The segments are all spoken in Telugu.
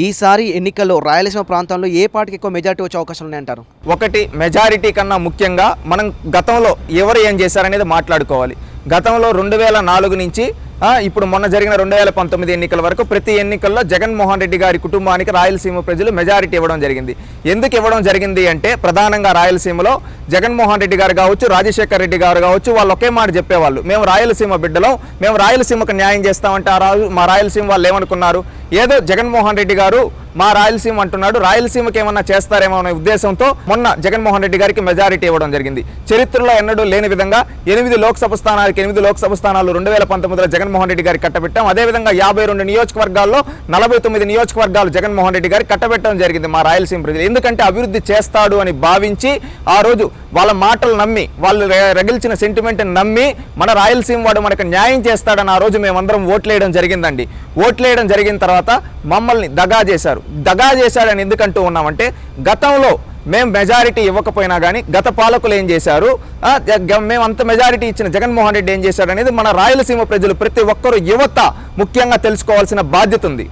ఈసారి ఎన్నికల్లో రాయలసీమ ప్రాంతంలో ఏ పార్టీకి ఎక్కువ మెజారిటీ వచ్చే అవకాశాలు ఉన్నాయంటారు? ఒకటి, మెజారిటీ కన్నా ముఖ్యంగా మనం గతంలో ఎవరు ఏం చేశారనేది మాట్లాడుకోవాలి. గతంలో 2004 నుంచి ఇప్పుడు మొన్న జరిగిన 2019 ఎన్నికల వరకు ప్రతి ఎన్నికల్లో జగన్మోహన్ రెడ్డి గారి కుటుంబానికి రాయలసీమ ప్రజలు మెజారిటీ ఇవ్వడం జరిగింది. ఎందుకు ఇవ్వడం జరిగింది అంటే ప్రధానంగా రాయలసీమలో జగన్మోహన్ రెడ్డి గారు కావచ్చు, రాజశేఖర్ రెడ్డి గారు కావచ్చు, వాళ్ళు ఒకే మాట చెప్పేవాళ్ళు, మేము రాయలసీమ బిడ్డలం, మేము రాయలసీమకు న్యాయం చేస్తామంటే ఆ రాజు మా రాయలసీమ వాళ్ళు ఏమనుకున్నారు, ఏదో జగన్మోహన్ రెడ్డి గారు మా రాయలసీమ అంటున్నాడు, రాయలసీమకి ఏమన్నా చేస్తారేమో అనే ఉద్దేశంతో మొన్న జగన్మోహన్ రెడ్డి గారికి మెజారిటీ ఇవ్వడం జరిగింది. చరిత్రలో ఎన్నడూ లేని విధంగా 8 లోక్సభ స్థానాలకు 8 లోక్సభ స్థానాలు 2019లో జగన్మోహన్ రెడ్డి గారికి కట్టబెట్టాం. అదేవిధంగా 52 నియోజకవర్గాల్లో 49 నియోజకవర్గాలు జగన్మోహన్ రెడ్డి గారికి కట్టబెట్టడం జరిగింది మా రాయలసీమ ప్రజలు. ఎందుకంటే అభివృద్ధి చేస్తాడు అని భావించి ఆ రోజు వాళ్ళ మాటలు నమ్మి, వాళ్ళు రగిల్చిన సెంటిమెంట్ని నమ్మి మన రాయలసీమ వాడు మనకు న్యాయం చేస్తాడని ఆ రోజు మేమందరం ఓట్లేయడం జరిగిందండి. ఓట్లేయడం జరిగిన తర్వాత మమ్మల్ని దగా చేశారు. దగా చేశాడని ఎందుకంటూ ఉన్నామంటే గతంలో మేము మెజారిటీ ఇవ్వకపోయినా కానీ గత పాలకులు ఏం చేశారు, మేము అంత మెజారిటీ ఇచ్చిన జగన్మోహన్ రెడ్డి ఏం చేశాడు అనేది మన రాయలసీమ ప్రజలు ప్రతి ఒక్కరూ యువత ముఖ్యంగా తెలుసుకోవాల్సిన బాధ్యత ఉంది.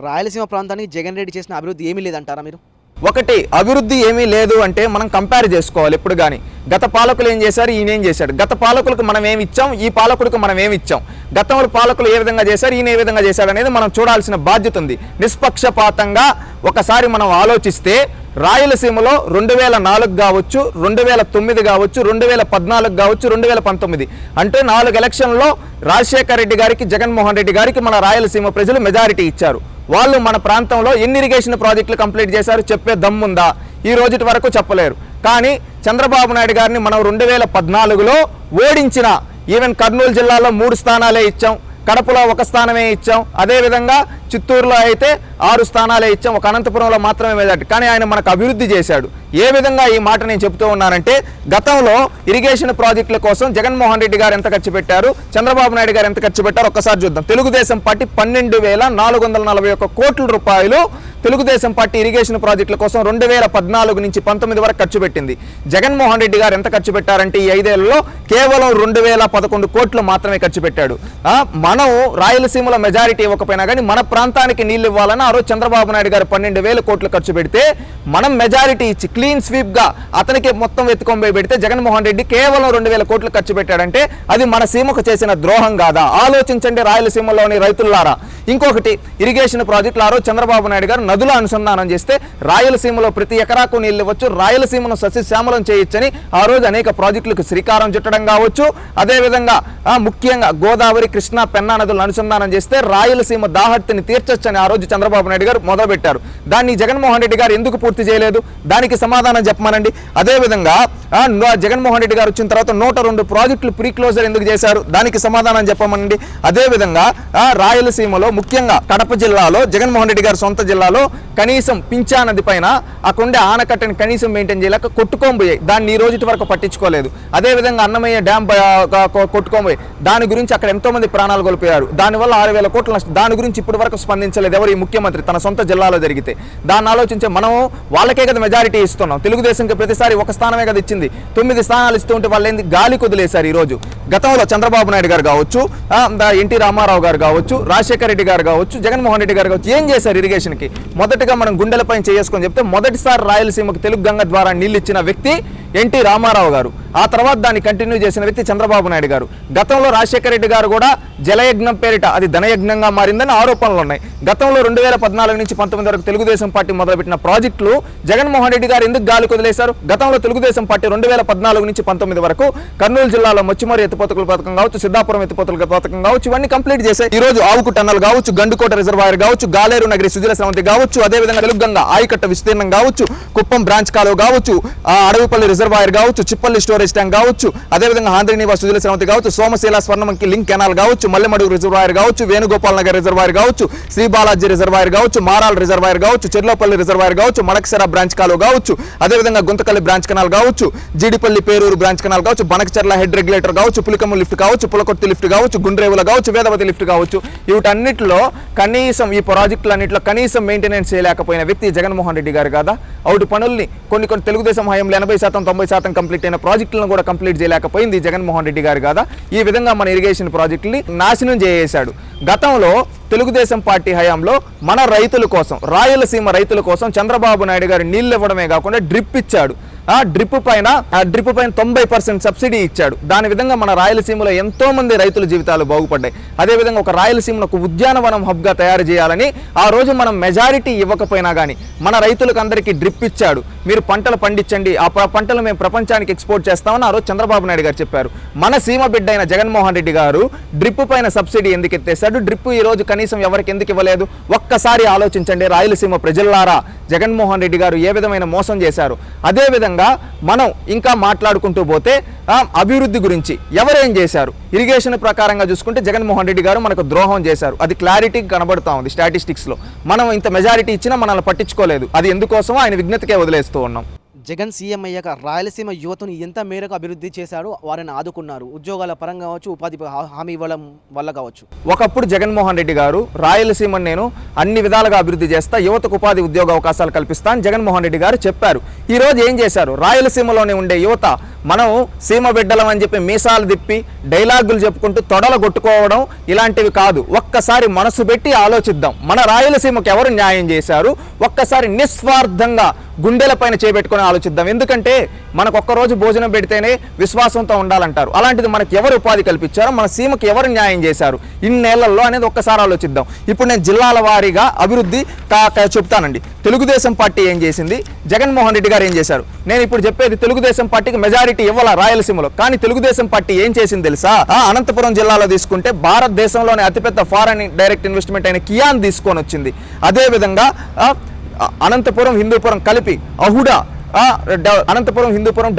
రాయలసీమ ప్రాంతానికి జగన్ రెడ్డి చేసిన అభివృద్ధి ఏమీ లేదంటారా మీరు? ఒకటి, అభివృద్ధి ఏమీ లేదు అంటే మనం కంపేర్ చేసుకోవాలి ఎప్పుడు కానీ. గత పాలకులు ఏం చేశారు, ఈయన ఏం చేశాడు, గత పాలకులకు మనం ఏమి ఇచ్చాం, ఈ పాలకులకు మనం ఏమి ఇచ్చాం, గతంలో పాలకులు ఏ విధంగా చేశారు, ఈయన ఏ విధంగా చేశాడు అనేది మనం చూడాల్సిన బాధ్యత ఉంది. నిష్పక్షపాతంగా ఒకసారి మనం ఆలోచిస్తే రాయలసీమలో 2004 కావచ్చు, 2009 కావచ్చు, 2014 కావచ్చు, 2019 అంటే 4 ఎలక్షన్లో రాజశేఖర్ రెడ్డి గారికి, జగన్మోహన్ రెడ్డి గారికి మన రాయలసీమ ప్రజలు మెజారిటీ ఇచ్చారు. వాళ్ళు మన ప్రాంతంలో ఎన్ని ఇరిగేషన్ ప్రాజెక్టులు కంప్లీట్ చేశారు చెప్పే దమ్ముందా? ఈ రోజుటి వరకు చెప్పలేరు. కానీ చంద్రబాబు నాయుడు గారిని మనం 2014లో ఓడించిన, ఈవెన్ కర్నూలు జిల్లాలో 3 స్థానాలే ఇచ్చాం, కడపలో 1 స్థానమే ఇచ్చాం, అదేవిధంగా చిత్తూరులో అయితే 6 స్థానాలే ఇచ్చాం, ఒక అనంతపురంలో మాత్రమే మెజారిటీ. కానీ ఆయన మనకు అభివృద్ధి చేశాడు. ఏ విధంగా ఈ మాట నేను చెప్తూ ఉన్నానంటే గతంలో ఇరిగేషన్ ప్రాజెక్టుల కోసం జగన్మోహన్ రెడ్డి గారు ఎంత ఖర్చు పెట్టారు, చంద్రబాబు నాయుడు గారు ఎంత ఖర్చు పెట్టారు ఒక్కసారి చూద్దాం. తెలుగుదేశం పార్టీ 12,441 కోట్ల రూపాయలు తెలుగుదేశం పార్టీ ఇరిగేషన్ ప్రాజెక్టుల కోసం 2014 నుంచి 19 వరకు ఖర్చు పెట్టింది. జగన్మోహన్ రెడ్డి గారు ఎంత ఖర్చు పెట్టారంటే ఈ 5 ఏళ్లలో కేవలం 2011 కోట్లు మాత్రమే ఖర్చు పెట్టాడు. మనం రాయలసీమలో మెజారిటీ ఇవ్వకపోయినా కానీ మన ప్రాంతానికి నీళ్లు ఇవ్వాలని ఆ రోజు చంద్రబాబు నాయుడు గారు 12,000 కోట్లు ఖర్చు పెడితే మనం మెజారిటీ ఇచ్చి క్లీన్ స్వీప్ గా అతనికి మొత్తం ఎత్తుకొని పెడితే జగన్మోహన్ రెడ్డి కేవలం 2,000 కోట్లు ఖర్చు పెట్టాడంటే అది మన సీమకు చేసిన ద్రోహం కాదా? ఆలోచించండి రాయలసీమలోని రైతులారా. ఇంకొకటి, ఇరిగేషన్ ప్రాజెక్టులు ఆ రోజు చంద్రబాబు నాయుడు గారు నదుల అనుసంధానం చేస్తే రాయలసీమలో ప్రతి ఎకరాకు నీళ్లు ఇవ్వచ్చు, రాయలసీమను సస్యశ్యామలం చేయొచ్చని ఆ రోజు అనేక ప్రాజెక్టులకు శ్రీకారం చుట్టడం కావచ్చు. అదేవిధంగా ముఖ్యంగా గోదావరి, కృష్ణా, పెన్నా నదులను అనుసంధానం చేస్తే రాయలసీమ దాహర్తిని తీర్చొచ్చని ఆ రోజు చంద్రబాబు నాయుడు గారు మొదలుపెట్టారు. దాన్ని జగన్మోహన్ రెడ్డి గారు ఎందుకు పూర్తి చేయలేదు? దానికి సమాధానం చెప్పమనండి. అదేవిధంగా జగన్మోహన్ రెడ్డి గారు వచ్చిన తర్వాత 102 ప్రాజెక్టులు ప్రీ క్లోజర్ ఎందుకు చేశారు? దానికి సమాధానం చెప్పమనండి. అదేవిధంగా రాయలసీమలో ముఖ్యంగా కడప జిల్లాలో జగన్మోహన్ రెడ్డి గారు సొంత జిల్లాలో కనీసం పింఛా నది పైన అక్కడుండే ఆనకట్టని కనీసం మెయింటైన్ చేయలేక కొట్టుకోబోయాయి. దాన్ని ఈ రోజు వరకు పట్టించుకోలేదు. అదేవిధంగా అన్నమయ్య డ్యామ్ కొట్టుకోబోయాయి. దాని గురించి అక్కడ ఎంతో మంది ప్రాణాలు కోల్పోయారు. దానివల్ల 6,000 కోట్ల నష్టం. దాని గురించి ఇప్పటి వరకు స్పందించలేదు ఎవరు? ఈ ముఖ్యమంత్రి తన సొంత జిల్లాలో జరిగితే. దాన్ని ఆలోచించే మనం వాళ్ళకే కదా మెజారిటీ ఇస్తున్నాం. తెలుగుదేశంకి ప్రతిసారి 1 స్థానమే కదా ఇచ్చింది, 9 స్థానాలు ఇస్తూ ఉంటే వాళ్ళు ఏంది గాలి కుదిలేశారు. ఈ రోజు గతంలో చంద్రబాబు నాయుడు గారు కావచ్చు, ఎన్టీ రామారావు గారు కావచ్చు, రాజశేఖర రెడ్డి గారు కావచ్చు, జగన్మోహన్ రెడ్డి గారు కావచ్చు, ఏం చేశారు ఇరిగేషన్కి? మొదటగా మనం గుండెలపై చేసుకొని చెప్తే మొదటిసారి రాయలసీమకు తెలుగు గంగ ద్వారా నీళ్ళు ఇచ్చిన వ్యక్తి ఎన్టీ రామారావు గారు. ఆ తర్వాత దాన్ని కంటిన్యూ చేసిన వ్యక్తి చంద్రబాబు నాయుడు గారు. గతంలో రాజశేఖర రెడ్డి గారు కూడా జలయజ్ఞం పేరిట అది ధనయజ్ఞంగా మారిందని ఆరోపణలు ఉన్నాయి. గతంలో 2014 నుంచి 19 వరకు తెలుగుదేశం పార్టీ మొదలుపెట్టిన ప్రాజెక్టులు జగన్మోహన్ రెడ్డి గారు ఎందుకు గాలి కుదిలేశారు? గతంలో తెలుగుదేశం పార్టీ 2014 నుంచి 19 వరకు కర్నూలు జిల్లాలో మొచ్చిమరి ఎత్తిపోతల పథకం కావచ్చు, సిద్ధాపురం ఎత్తిపోతల పథకం కావచ్చు, ఇవన్నీ కంప్లీట్ చేశాయి. ఈ రోజు ఆవుకు టన్నల్ కావచ్చు, గండుకోట రిజర్వాయర్ కావచ్చు, గాలేరు నగరి సుజల స్రవంతి కావచ్చు, అదేవిధంగా తెలుగు గంగ ఆయకట్ట విస్తీర్ణం కావచ్చు, కుప్పం బ్రాంచ్ కాలువ కావచ్చు, అడవిపల్లి రిజర్వాయర్ కావచ్చు, చిప్పల్లి స్టోరేజ్ ట్యాంక్ కావచ్చు, అదేవిధంగా ఆంధ్రనివాస్ సుజల స్రవంతి కావచ్చు, సోమశీల స్వర్ణమంకి లింక్ కెనాల్ కావచ్చు, మల్లెమడుగు రిజర్వాయర్ కావచ్చు, వేణుగోపాల్ నగర్ రిజర్వాయర్ కావచ్చు, శ్రీ బాలాజీ రిజర్వాయర్ కావచ్చు, మారాల్ రిజర్వాయర్ కావచ్చు, చెర్లోపల్లి రిజర్వాయర్ కావచ్చు, మడకసెర బ్రాంచ్ కాలువ కావచ్చు, అదేవిధంగా గుంతకల్లి బ్రాంచ్ కెనాల్ కావచ్చు, జీడిపల్లి పేరూరు బ్రాంచ్ కెనాల్ కావచ్చు, బనకచెర్ల హెడ్ రెగ్యులేటర్ కావచ్చు, పులికమ్మ లిఫ్ట్ కావచ్చు, పులకొత్తి లిఫ్ట్ కావచ్చు, గుండ్రేవుల కావచ్చు, వేదవతి లిఫ్ట్ కావచ్చు. వీటన్నిటిలో కనీసం ఈ ప్రాజెక్టులన్నింటిలో కనీసం మెయింటెనెన్స్ చేయలేకపోయిన వ్యక్తి జగన్మోహన్ రెడ్డి గారు కాదా? అవుటి పనుల్ని కొన్ని తెలుగుదేశం హయాంలో 80% 90% కంప్లీట్ అయిన ప్రాజెక్టులను కూడా కంప్లీట్ చేయలేకపోయింది జగన్మోహన్ రెడ్డి గారు కదా. ఈ విధంగా మన ఇరిగేషన్ ప్రాజెక్టుని నాశనం చేసేశాడు. గతంలో తెలుగుదేశం పార్టీ హయాంలో మన రైతుల కోసం, రాయలసీమ రైతుల కోసం చంద్రబాబు నాయుడు గారు నీళ్ళు ఇవ్వడమే కాకుండా డ్రిప్ ఇచ్చాడు. ఆ డ్రిప్ పైన 90% సబ్సిడీ ఇచ్చాడు. దాని విధంగా మన రాయలసీమలో ఎంతో మంది రైతుల జీవితాలు బాగుపడ్డాయి. అదేవిధంగా ఒక రాయలసీమను ఒక ఉద్యానవనం హబ్గా తయారు చేయాలని ఆ రోజు మనం మెజారిటీ ఇవ్వకపోయినా కానీ మన రైతులకు అందరికీ డ్రిప్ ఇచ్చాడు. మీరు పంటలు పండించండి, ఆ పంటలు మేము ప్రపంచానికి ఎక్స్పోర్ట్ చేస్తామని ఆ రోజు చంద్రబాబు నాయుడు గారు చెప్పారు. మన సీమ బిడ్డ అయిన జగన్మోహన్ రెడ్డి గారు డ్రిప్ పైన సబ్సిడీ ఎందుకు ఎత్తేసాడు? డ్రిప్ ఈ రోజు కనీసం ఎవరికి ఎందుకు ఇవ్వలేదు? ఒక్కసారి ఆలోచించండి రాయలసీమ ప్రజల్లారా, జగన్మోహన్ రెడ్డి గారు ఏ విధమైన మోసం చేశారు. అదేవిధంగా మనం ఇంకా మాట్లాడుకుంటూ పోతే అభివృద్ధి గురించి ఎవరేం చేశారు? ఇరిగేషన్ ప్రకారంగా చూసుకుంటే జగన్మోహన్ రెడ్డి గారు మనకు ద్రోహం చేశారు. అది క్లారిటీ కనబడుతూ ఉంది స్టాటిస్టిక్స్లో. మనం ఇంత మెజారిటీ ఇచ్చినా మనల్ని పట్టించుకోలేదు. అది ఎందుకోసమో ఆయన విజ్ఞతకే వదిలేస్తూ ఉన్నాం. జగన్ సీఎం అయ్యాక రాయలసీమ యువతను ఎంత మేరకు అభివృద్ధి చేశాడు, వారిని ఆదుకున్నారు. ఉద్యోగాల పరంగా కావచ్చు, ఉపాధి హామీ ఇవ్వడం వల్ల కావచ్చు. ఒకప్పుడు జగన్మోహన్ రెడ్డి గారు రాయలసీమను నేను అన్ని విధాలుగా అభివృద్ధి చేస్తా, యువతకు ఉపాధి ఉద్యోగ అవకాశాలు కల్పిస్తాను జగన్మోహన్ రెడ్డి గారు చెప్పారు. ఈ రోజు ఏం చేశారు? రాయలసీమలోనే ఉండే యువత మనం సీమ బిడ్డలం అని చెప్పి మీసాలు తిప్పి డైలాగులు చెప్పుకుంటూ తొడలు కొట్టుకోవడం ఇలాంటివి కాదు. ఒక్కసారి మనసు పెట్టి ఆలోచిద్దాం. మన రాయలసీమకు ఎవరు న్యాయం చేశారు? ఒక్కసారి నిస్వార్థంగా గుండెలపైన చేపెట్టుకొని ఆలోచిద్దాం. ఎందుకంటే మనకు ఒక్కరోజు భోజనం పెడితేనే విశ్వాసంతో ఉండాలంటారు. అలాంటిది మనకి ఎవరు ఉపాధి కల్పించారో, మన సీమకి ఎవరు న్యాయం చేశారు ఇన్నేళ్లలో అనేది ఒక్కసారి ఆలోచిద్దాం. ఇప్పుడు నేను జిల్లాల వారీగా అభివృద్ధి చెప్తానండి. తెలుగుదేశం పార్టీ ఏం చేసింది, జగన్మోహన్ రెడ్డి గారు ఏం చేశారు. నేను ఇప్పుడు చెప్పేది తెలుగుదేశం పార్టీకి మెజారిటీ ఇవ్వాల రాయలసీమలో. కానీ తెలుగుదేశం పార్టీ ఏం చేసింది తెలుసా? అనంతపురం జిల్లాలో తీసుకుంటే భారతదేశంలోనే అతిపెద్ద ఫారెన్ డైరెక్ట్ ఇన్వెస్ట్మెంట్ అయిన కియాన్ తీసుకొని వచ్చింది. అదేవిధంగా అనంతపురం హిందూపురం కలిపి AHUDA, Anantapuram Hindupuram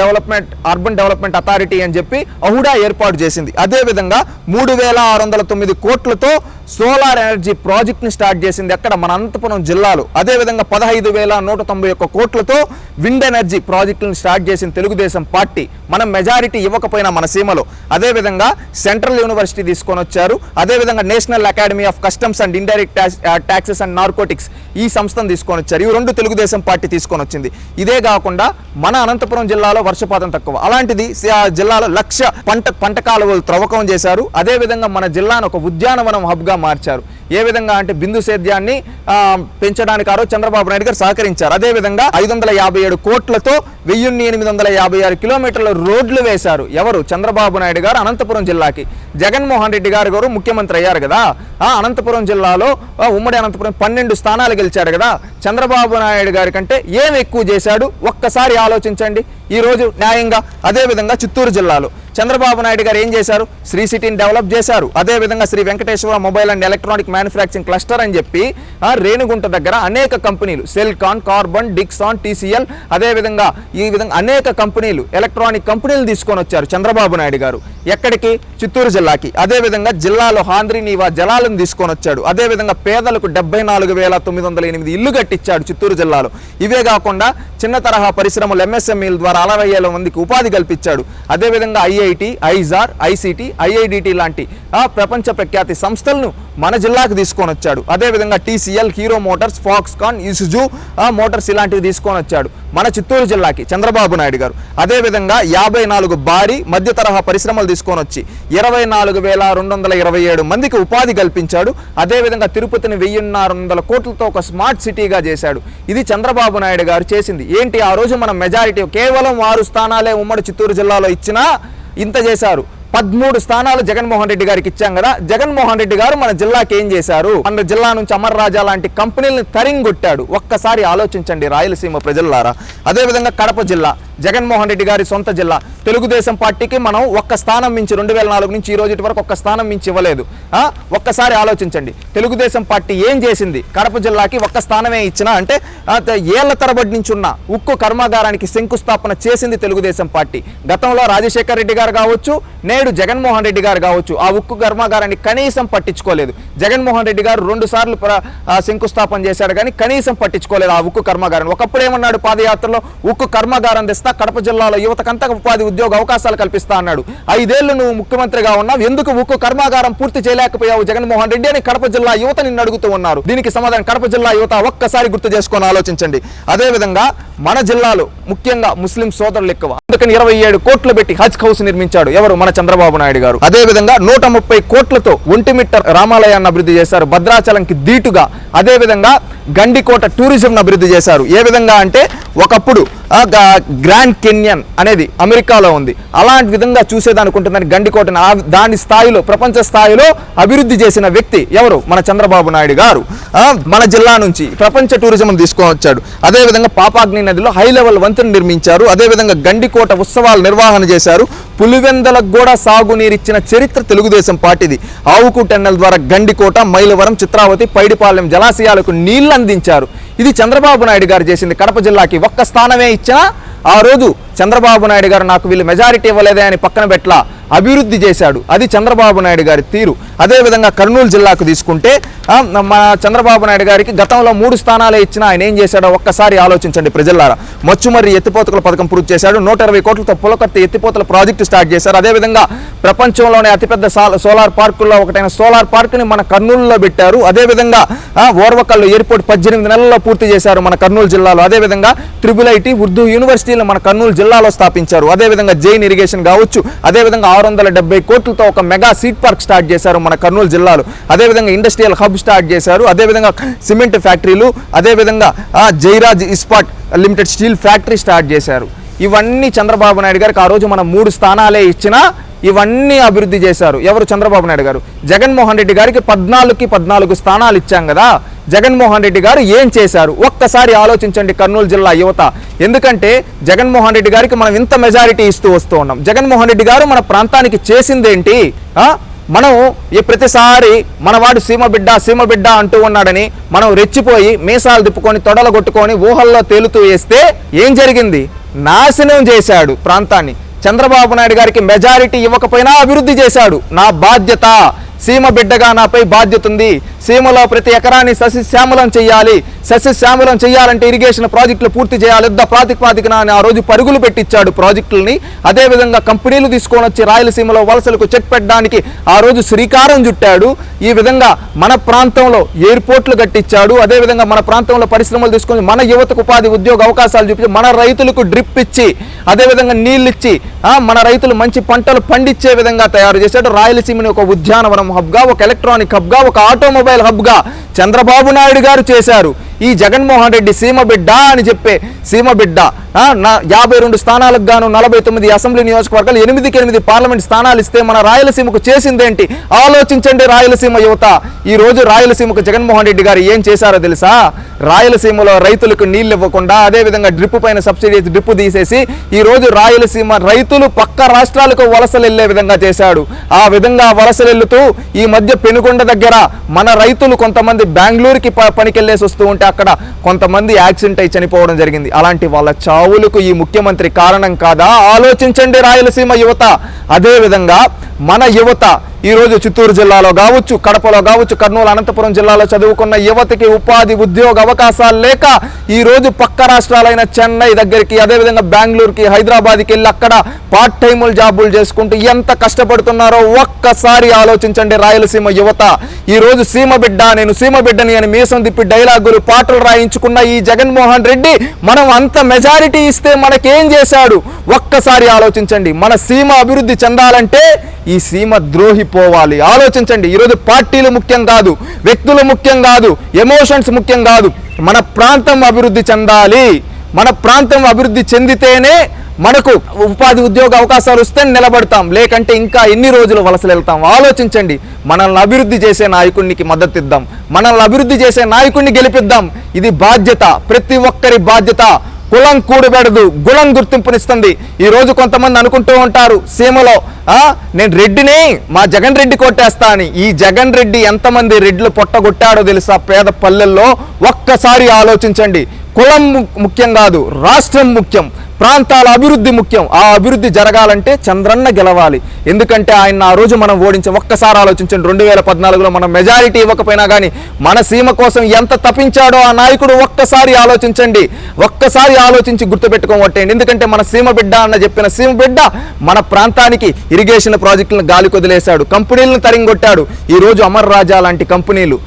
urban development authority అని చెప్పి అహుడా ఏర్పాటు చేసింది. అదేవిధంగా 3609 కోట్లతో సోలార్ ఎనర్జీ ప్రాజెక్ట్ని స్టార్ట్ చేసింది అక్కడ మన అనంతపురం జిల్లాలో. అదేవిధంగా 15,191 కోట్లతో విండ్ ఎనర్జీ ప్రాజెక్టులను స్టార్ట్ చేసింది తెలుగుదేశం పార్టీ. మనం మెజారిటీ ఇవ్వకపోయినా మన సీమలో. అదేవిధంగా సెంట్రల్ యూనివర్సిటీ తీసుకొని వచ్చారు. అదేవిధంగా national academy of customs and indirect taxes and narcotics ఈ సంస్థను తీసుకొని వచ్చారు. ఇవి రెండు తెలుగుదేశం పార్టీ తీసుకొని వచ్చింది. ఇదే కాకుండా మన అనంతపురం జిల్లాలో వర్షపాతం తక్కువ, అలాంటిది జిల్లాలో 1,00,000 పంట కాలువలు త్రవ్వకం చేశారు. అదేవిధంగా మన జిల్లాను ఒక ఉద్యానవనం హబ్గా మార్చారు. ఏ విధంగా అంటే బిందు సేద్యాన్ని పెంచడానికి ఆ రోజు చంద్రబాబు నాయుడు గారు సహకరించారు. అదేవిధంగా 557 కోట్లతో 1856 కిలోమీటర్ల రోడ్లు వేశారు. ఎవరు? చంద్రబాబు నాయుడు గారు అనంతపురం జిల్లాకి. జగన్మోహన్ రెడ్డి గారు ముఖ్యమంత్రి అయ్యారు కదా, అనంతపురం జిల్లాలో ఉమ్మడి అనంతపురం 12 స్థానాలు గెలిచాడు కదా. చంద్రబాబు నాయుడు గారి కంటే ఏం ఎక్కువ చేశాడు ఒక్కసారి ఆలోచించండి ఈ రోజు న్యాయంగా. అదేవిధంగా చిత్తూరు జిల్లాలో చంద్రబాబు నాయుడు గారు ఏం చేశారు? శ్రీ సిటీని డెవలప్ చేశారు. అదేవిధంగా Shri Venkateswara mobile and electronic manufacturing cluster అని చెప్పి రేణుగుంట దగ్గర అనేక కంపెనీలు, సెల్కాన్, కార్బన్, డిక్సాన్, టీసీఎల్, అదేవిధంగా ఈ విధంగా అనేక కంపెనీలు, ఎలక్ట్రానిక్ కంపెనీలు తీసుకొని వచ్చారు చంద్రబాబు నాయుడు గారు. ఎక్కడికి? చిత్తూరు జిల్లాకి. అదేవిధంగా జిల్లాలో హాంద్రీ నీవా జలాలను తీసుకొని వచ్చాడు. అదేవిధంగా పేదలకు 74,908 ఇల్లు కట్టించాడు చిత్తూరు జిల్లాలో. ఇవే కాకుండా చిన్న తరహా పరిశ్రమలు ఎంఎస్ఎంఈల ద్వారా 60,000 మందికి ఉపాధి కల్పించాడు. అదేవిధంగా ఐఐటి, ఐజార్, ఐసిటి, ఐఐడిటి లాంటి ప్రపంచ ప్రఖ్యాతి సంస్థలను మన జిల్లాకు తీసుకొని వచ్చాడు. అదేవిధంగా TCL, hero Motors, Foxconn, Isuzu Motors ఇలాంటివి తీసుకొని వచ్చాడు మన చిత్తూరు జిల్లాకి చంద్రబాబు నాయుడు గారు. అదేవిధంగా 54 భారీ మధ్య తరహా పరిశ్రమలు తీసుకొని వచ్చి 24,227 మందికి ఉపాధి కల్పించాడు. అదేవిధంగా తిరుపతిని 1,600 కోట్లతో ఒక స్మార్ట్ సిటీగా చేశాడు. ఇది చంద్రబాబు నాయుడు గారు చేసింది. ఏంటి? ఆ రోజు మనం మెజారిటీ కేవలం 6 స్థానాలే ఉమ్మడి చిత్తూరు జిల్లాలో ఇచ్చినా ఇంత చేశారు. 13 స్థానాలు జగన్మోహన్ రెడ్డి గారికి ఇచ్చాం కదా. జగన్మోహన్ రెడ్డి గారు మన జిల్లాకి ఏం చేశారు? మన జిల్లా నుంచి అమర్ రాజా లాంటి కంపెనీలను తరింగొట్టాడు. ఒక్కసారి ఆలోచించండి రాయలసీమ ప్రజలారా. అదేవిధంగా కడప జిల్లా జగన్మోహన్ రెడ్డి గారి సొంత జిల్లా. తెలుగుదేశం పార్టీకి మనం ఒక్క స్థానం మించి 2004 నుంచి ఈ రోజు వరకు ఒక్క స్థానం మించి ఇవ్వలేదు. ఒక్కసారి ఆలోచించండి తెలుగుదేశం పార్టీ ఏం చేసింది. కడప జిల్లాకి ఒక్క స్థానమే ఇచ్చినా అంటే ఏళ్ల తరబడి నుంచి ఉన్న ఉక్కు కర్మాగారానికి శంకుస్థాపన చేసింది తెలుగుదేశం పార్టీ. గతంలో రాజశేఖర్ రెడ్డి గారు కావచ్చు, నేడు జగన్మోహన్ రెడ్డి గారు కావచ్చు, ఆ ఉక్కు కర్మాగారాన్ని కనీసం పట్టించుకోలేదు. జగన్మోహన్ రెడ్డి గారు 2 సార్లు శంకుస్థాపన చేశాడు కానీ కనీసం పట్టించుకోలేదు ఆ ఉక్కు కర్మాగారాన్ని. ఒకప్పుడు ఏమన్నాడు పాదయాత్రలో? ఉక్కు కర్మాగారం తెస్తా, అంతా కడప జిల్లాలో యువతకంతా ఉపాధి ఉద్యోగ అవకాశాలు కల్పిస్తా అన్నాడు. 5 ఏళ్లు నువ్వు ముఖ్యమంత్రిగా ఉన్నావు, ఎందుకు ఉక్కు కర్మాగారం పూర్తి చేయలేకపోయావు జగన్మోహన్ రెడ్డి అని కడప జిల్లా యువత నిన్ను అడుగుతూ ఉన్నారు. దీనికి సమాధానం కడప జిల్లా యువత ఒక్కసారి గుర్తు చేసుకొని ఆలోచించండి. అదేవిధంగా మన జిల్లాలో ముఖ్యంగా ముస్లిం సోదరులు ఎక్కువ, అందుకని 27 కోట్లు పెట్టి హజ్ హౌస్ నిర్మించాడు ఎవరు? మన చంద్రబాబు నాయుడు గారు. అదేవిధంగా 130 కోట్లతో ఒంటిమిట్ట రామాలయాన్ని అభివృద్ధి చేశారు భద్రాచలంకి దీటుగా. అదేవిధంగా గండికోట టూరిజం అభివృద్ధి చేశారు. ఏ విధంగా అంటే ఒకప్పుడు గ్రాండ్ కెన్యన్ అనేది అమెరికాలో ఉంది, అలాంటి విధంగా చూసేదనుకుంటుందని గండికోటను దాని స్థాయిలో ప్రపంచ స్థాయిలో అభివృద్ధి చేసిన వ్యక్తి ఎవరు? మన చంద్రబాబు నాయుడు గారు. మన జిల్లా నుంచి ప్రపంచ టూరిజం తీసుకొని వచ్చాడు. అదేవిధంగా పాపాగ్ని నదిలో హై లెవెల్ వంతెన నిర్మించారు. అదేవిధంగా గండికోట ఉత్సవాలు నిర్వహణ చేశారు. పులివెందలకు కూడా సాగునీరిచ్చిన చరిత్ర తెలుగుదేశం పార్టీది. ఆవుకు టెన్నెల్ ద్వారా గండికోట, మైలవరం, చిత్రావతి, పైడిపాలెం జలాశయాలకు నీళ్లు అందించారు. ఇది చంద్రబాబు నాయుడు గారు చేసింది. కడప జిల్లాకి ఒక్క స్థానమే ఇచ్చినా ఆ రోజు చంద్రబాబు నాయుడు గారు నాకు వీళ్ళు మెజారిటీ ఇవ్వలేదే అని పక్కన పెట్లా అభివృద్ధి చేశాడు. అది చంద్రబాబు నాయుడు గారి తీరు. అదేవిధంగా కర్నూలు జిల్లాకు తీసుకుంటే మన చంద్రబాబు నాయుడు గారికి గతంలో 3 స్థానాలే ఇచ్చినా ఆయన ఏం చేశాడో ఒక్కసారి ఆలోచించండి ప్రజలారా. మచ్చుమర్రి ఎత్తిపోతల పథకం పూర్తి చేశాడు. 120 కోట్లతో పులకర్తి ఎత్తిపోతల ప్రాజెక్టు స్టార్ట్ చేశారు. అదేవిధంగా ప్రపంచంలోనే అతిపెద్ద సోలార్ పార్కుల్లో ఒకటైన సోలార్ పార్కుని మన కర్నూలులో పెట్టారు. అదేవిధంగా ఓర్వకల్లు ఎయిర్పోర్ట్ 18 నెలల్లో పూర్తి చేశారు మన కర్నూలు జిల్లాలో. అదేవిధంగా IIIT ఉర్దూ యూనివర్సిటీలు మన కర్నూలు జిల్లాలో స్థాపించారు. అదేవిధంగా జైన్ ఇరిగేషన్ కావచ్చు, అదేవిధంగా 670 కోట్లతో ఒక మెగా సీడ్ పార్క్ స్టార్ట్ చేశారు మన కర్నూలు జిల్లాలో. అదేవిధంగా ఇండస్ట్రియల్ హబ్ స్టార్ట్ చేశారు. అదేవిధంగా సిమెంట్ ఫ్యాక్టరీలు, అదేవిధంగా Jairaj Ispat limited steel factory start చేశారు. ఇవన్నీ చంద్రబాబు నాయుడు గారికి ఆ రోజు మనం 3 స్థానాలే ఇచ్చినా ఇవన్నీ అభివృద్ధి చేశారు. ఎవరు? చంద్రబాబు నాయుడు గారు. జగన్మోహన్ రెడ్డి గారికి 14కి 14 స్థానాలు ఇచ్చాం కదా, జగన్మోహన్ రెడ్డి గారు ఏం చేశారు ఒక్కసారి ఆలోచించండి కర్నూలు జిల్లా యువత. ఎందుకంటే జగన్మోహన్ రెడ్డి గారికి మనం ఇంత మెజారిటీ ఇస్తూ వస్తూ ఉన్నాం. జగన్మోహన్ రెడ్డి గారు మన ప్రాంతానికి చేసిందేంటి? మనం ప్రతిసారి మనవాడు సీమ బిడ్డ అంటూ ఉన్నాడని మనం రెచ్చిపోయి మీసాలు తిప్పుకొని తొడలు కొట్టుకొని ఊహల్లో తేలుతూ వేస్తే ఏం జరిగింది? నాశనం చేశాడు ప్రాంతాన్ని. చంద్రబాబు నాయుడు గారికి మెజారిటీ ఇవ్వకపోయినా అభివృద్ధి చేశాడు. నా బాధ్యత, సీమ బిడ్డగా నాపై బాధ్యత ఉంది. సీమలో ప్రతి ఎకరాన్ని సస్యశ్యామలం చేయాలి. సస్యశ్యామలం చేయాలంటే ఇరిగేషన్ ప్రాజెక్టులు పూర్తి చేయాలి. యుద్ధ ప్రాతిపాదికన ఆ రోజు పరుగులు పెట్టించాడు ప్రాజెక్టులని. అదేవిధంగా కంపెనీలు తీసుకొని వచ్చి రాయలసీమలో వలసలకు చెక్ పెట్టడానికి ఆ రోజు శ్రీకారం చుట్టాడు. ఈ విధంగా మన ప్రాంతంలో ఎయిర్పోర్ట్లు కట్టించాడు. అదేవిధంగా మన ప్రాంతంలో పరిశ్రమలు తీసుకొని మన యువతకు ఉపాధి ఉద్యోగ అవకాశాలు చూపించి మన రైతులకు డ్రిప్ ఇచ్చి, అదేవిధంగా నీళ్ళు ఇచ్చి మన రైతులు మంచి పంటలు పండించే విధంగా తయారు చేశాడు. రాయలసీమని ఒక ఉద్యానవనం హబ్గా, ఒక ఎలక్ట్రానిక్ హబ్గా, ఒక ఆటోమొబైల్ హబ్గా చంద్రబాబు నాయుడు గారు చేశారు. ఈ జగన్మోహన్ రెడ్డి సీమ బిడ్డ అని చెప్పే సీమ బిడ్డ 52 స్థానాలకు గాను 49 అసెంబ్లీ నియోజకవర్గాలు 8కి 8 పార్లమెంట్ స్థానాలు ఇస్తే మన రాయలసీమకు చేసిందేంటి? ఆలోచించండి రాయలసీమ యువత. ఈ రోజు రాయలసీమకు జగన్మోహన్ రెడ్డి గారు ఏం చేశారో తెలుసా? రాయలసీమలో రైతులకు నీళ్ళు ఇవ్వకుండా, అదేవిధంగా డ్రిప్ పైన సబ్సిడీ డ్రిప్ తీసేసి ఈ రోజు రాయలసీమ రైతులు పక్క రాష్ట్రాలకు వలసలు వెళ్లే విధంగా చేశాడు. ఆ విధంగా వలసలు వెళ్తూ ఈ మధ్య పెనుగొండ దగ్గర మన రైతులు కొంతమంది బెంగళూరుకి పనికెళ్లేసి వస్తూ ఉంటే అక్కడ కొంతమంది యాక్సిడెంట్ అయి చనిపోవడం జరిగింది. అలాంటి వాళ్ళ చావులకు ఈ ముఖ్యమంత్రి కారణం కాదా? ఆలోచించండి రాయలసీమ యువత. అదేవిధంగా మన యువత ఈరోజు చిత్తూరు జిల్లాలో కావచ్చు, కడపలో కావచ్చు, కర్నూలు, అనంతపురం జిల్లాలో చదువుకున్న యువతకి ఉపాధి ఉద్యోగ అవకాశాలు లేక ఈరోజు పక్క రాష్ట్రాలైన చెన్నై దగ్గరికి, అదేవిధంగా బెంగళూరుకి, హైదరాబాద్కి వెళ్ళి అక్కడ పార్ట్ టైములు జాబులు చేసుకుంటూ ఎంత కష్టపడుతున్నారో ఒక్కసారి ఆలోచించండి రాయలసీమ యువత. ఈరోజు సీమ బిడ్డ, నేను సీమ బిడ్డని అని మీసం తిప్పి డైలాగులు పాటలు రాయించుకున్న ఈ జగన్మోహన్ రెడ్డి మనం అంత మెజారిటీ ఇస్తే మనకేం చేశాడు ఒక్కసారి ఆలోచించండి. మన సీమ అభివృద్ధి చెందాలంటే ఈ సీమ ద్రోహి పోవాలి. ఆలోచించండి. ఈరోజు పార్టీలు ముఖ్యం కాదు, వ్యక్తులు ముఖ్యం కాదు, ఎమోషన్స్ ముఖ్యం కాదు. మన ప్రాంతం అభివృద్ధి చెందాలి. మన ప్రాంతం అభివృద్ధి చెందితేనే మనకు ఉపాధి ఉద్యోగ అవకాశాలు వస్తే నిలబడతాం, లేకంటే ఇంకా ఎన్ని రోజులు వలసలు వెళ్తాం? ఆలోచించండి. మనల్ని అభివృద్ధి చేసే నాయకుడికి మద్దతు ఇద్దాం, మనల్ని అభివృద్ధి చేసే నాయకుడిని గెలిపిద్దాం. ఇది బాధ్యత, ప్రతి ఒక్కరి బాధ్యత. కులం కూడబెడదు, గుణం గుర్తింపునిస్తుంది. ఈ రోజు కొంతమంది అనుకుంటూ ఉంటారు సీమలో నేను రెడ్డిని, మా జగన్ రెడ్డి కొట్టేస్తా అని. ఈ జగన్ రెడ్డి ఎంతమంది రెడ్లు పొట్టగొట్టాడో తెలుసా పేద పల్లెల్లో? ఒక్కసారి ఆలోచించండి. కులం ముఖ్యం కాదు, రాష్ట్రం ముఖ్యం. ప్రాంతాల అభివృద్ధి ముఖ్యం. ఆ అభివృద్ధి జరగాలంటే చంద్రన్న గెలవాలి. ఎందుకంటే ఆయన ఆ రోజు మనం ఓడించాం. ఒక్కసారి ఆలోచించండి, 2014లో మనం మెజారిటీ ఇవ్వకపోయినా కానీ మన సీమ కోసం ఎంత తప్పించాడో ఆ నాయకుడు ఒక్కసారి ఆలోచించండి. ఒక్కసారి ఆలోచించి గుర్తుపెట్టుకోవట్టండి. ఎందుకంటే మన సీమ బిడ్డ అన్న చెప్పిన సీమ బిడ్డ మన ప్రాంతానికి ఇరిగేషన్ ప్రాజెక్టులను గాలి కొదిలేశాడు, కంపెనీలను తరింగొట్టాడు. ఈ రోజు అమర్ రాజా లాంటి కంపెనీలు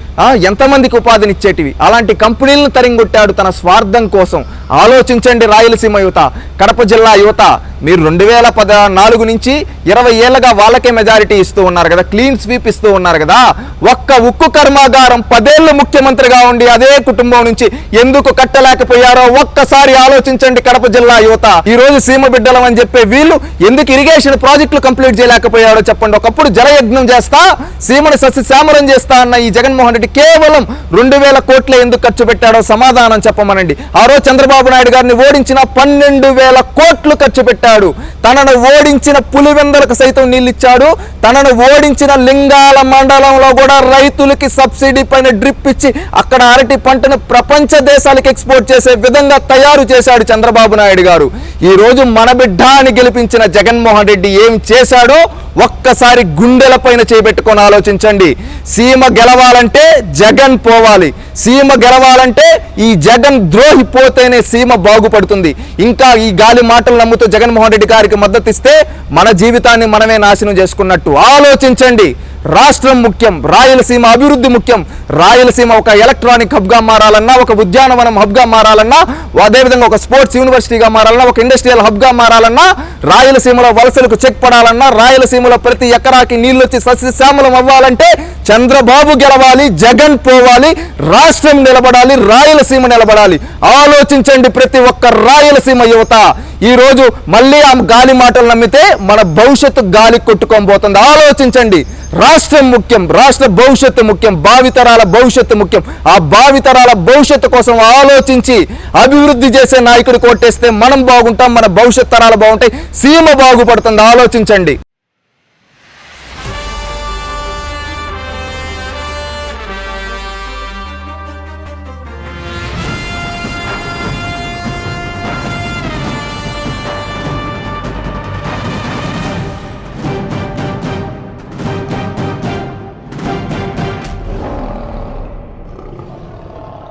ఎంతమందికి ఉపాధినిచ్చేటివి, అలాంటి కంపెనీలను తరింగొట్టాడు తన స్వార్థం కోసం. ఆలోచించండి రాయలసీమ యువత, కడప జిల్లా యువత. మీరు 2014 నుంచి 20 ఏళ్ళగా వాళ్ళకే మెజారిటీ ఇస్తూ ఉన్నారు కదా, క్లీన్ స్వీప్ ఇస్తూ ఉన్నారు కదా. ఒక్క ఉక్కు కర్మాగారం 10 ఏళ్ళు ముఖ్యమంత్రిగా ఉండి అదే కుటుంబం నుంచి ఎందుకు కట్టలేకపోయారో ఒక్కసారి ఆలోచించండి కడప జిల్లా యువత. ఈ రోజు సీమ బిడ్డలం అని చెప్పే వీళ్ళు ఎందుకు ఇరిగేషన్ ప్రాజెక్టులు కంప్లీట్ చేయలేకపోయాడో చెప్పండి. ఒకప్పుడు జలయజ్ఞం చేస్తా, సీమను సస్యశ్యామలం చేస్తా అన్న ఈ జగన్మోహన్ రెడ్డి కేవలం 2000 కోట్లే ఎందుకు ఖర్చు పెట్టాడో సమాధానం చెప్పమనండి. ఆ రోజు చంద్రబాబు నాయుడు గారిని ఓడించిన 12,000 కోట్లు ఖర్చు పెట్టాడు. తనను ఓడించిన పులివెందలకు సైతం నీళ్ళిచ్చాడు. తనను ఓడించిన లింగాల మండలంలో కూడా రైతులకి సబ్సిడీ పైన డ్రిప్ ఇచ్చి అక్కడ అరటి పంటను ప్రపంచ దేశాలకు ఎక్స్పోర్ట్ చేసే విధంగా తయారు చేశాడు చంద్రబాబు నాయుడు గారు. ఈ రోజు మన బిడ్డ అని గెలిపించిన జగన్మోహన్ రెడ్డి ఏం చేశాడో ఒక్కసారి గుండెల పైన చేపెట్టుకొని ఆలోచించండి. సీమ గెలవాలంటే జగన్ పోవాలి. సీమ గెలవాలంటే ఈ జగన్ ద్రోహి పోతేనే సీమ బాగుపడుతుంది. ఇంకా ఈ గాలి మాటలు నమ్ముతూ జగన్మోహన్ రెడ్డి గారికి మద్దతు ఇస్తే మన జీవితాన్ని మనమే నాశనం చేసుకున్నట్టు. ఆలోచించండి. రాష్ట్రం ముఖ్యం, రాయలసీమ అభివృద్ధి ముఖ్యం. రాయలసీమ ఒక ఎలక్ట్రానిక్ హబ్గా మారాలన్నా, ఒక ఉద్యానవనం హబ్గా మారాలన్నా, అదేవిధంగా ఒక స్పోర్ట్స్ యూనివర్సిటీగా మారాలన్నా, ఒక ఇండస్ట్రియల్ హబ్గా మారాలన్నా, రాయలసీమలో వలసలకు చెక్ పడాలన్నా, రాయలసీమలో ప్రతి ఎకరాకి నీళ్ళు వచ్చి సస్యశ్యామలం అవ్వాలంటే చంద్రబాబు గెలవాలి, జగన్ పోవాలి, రాష్ట్రం నిలబడాలి, రాయలసీమ నిలబడాలి. ఆలోచించండి ప్రతి ఒక్క రాయలసీమ యువత. ఈ రోజు మళ్ళీ ఆ గాలి మాటలు నమ్మితే మన భవిష్యత్తు గాలి కొట్టుకోబోతుంది. ఆలోచించండి. రాష్ట్రం ముఖ్యం, రాష్ట్ర భవిష్యత్తు ముఖ్యం, భావితరాల భవిష్యత్తు ముఖ్యం. ఆ భావితరాల భవిష్యత్తు కోసం ఆలోచించి అభివృద్ధి చేసే నాయకుడు కొట్టేస్తే మనం బాగుంటాం, మన భవిష్యత్ తరాలు బాగుంటాయి, సీమ బాగుపడుతుంది. ఆలోచించండి.